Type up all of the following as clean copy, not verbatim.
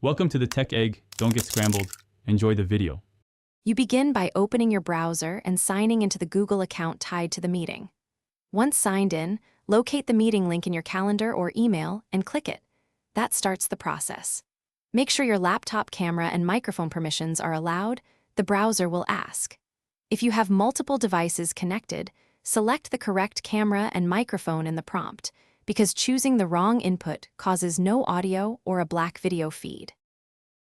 Welcome to the Tech Egg. Don't get scrambled. Enjoy the video. You begin by opening your browser and signing into the Google account tied to the meeting. Once signed in, locate the meeting link in your calendar or email and click it. That starts the process. Make sure your laptop camera and microphone permissions are allowed. The browser will ask. If you have multiple devices connected, select the correct camera and microphone in the prompt, because choosing the wrong input causes no audio or a black video feed.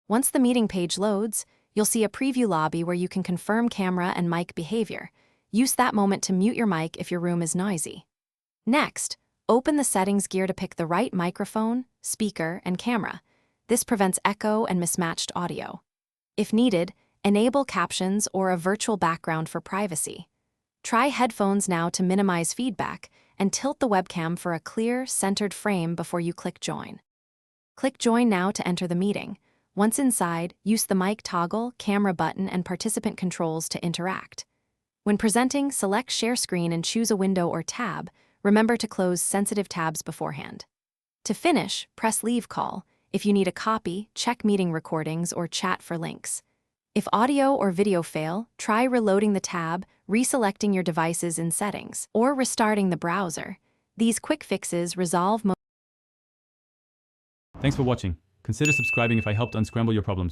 Once the meeting page loads, you'll see a preview lobby where you can confirm camera and mic behavior. Use that moment to mute your mic if your room is noisy. Next, open the settings gear to pick the right microphone, speaker, and camera. This prevents echo and mismatched audio. If needed, enable captions or a virtual background for privacy. Try headphones now to minimize feedback, and tilt the webcam for a clear, centered frame before you click Join. Click Join now to enter the meeting. Once inside, use the mic toggle, camera button, and participant controls to interact. When presenting, select Share Screen and choose a window or tab. Remember to close sensitive tabs beforehand. To finish, press Leave Call. If you need a copy, check meeting recordings or chat for links. If audio or video fail, try reloading the tab, reselecting your devices in settings, or restarting the browser. These quick fixes resolve most. Thanks for watching. Consider subscribing if I helped unscramble your problems.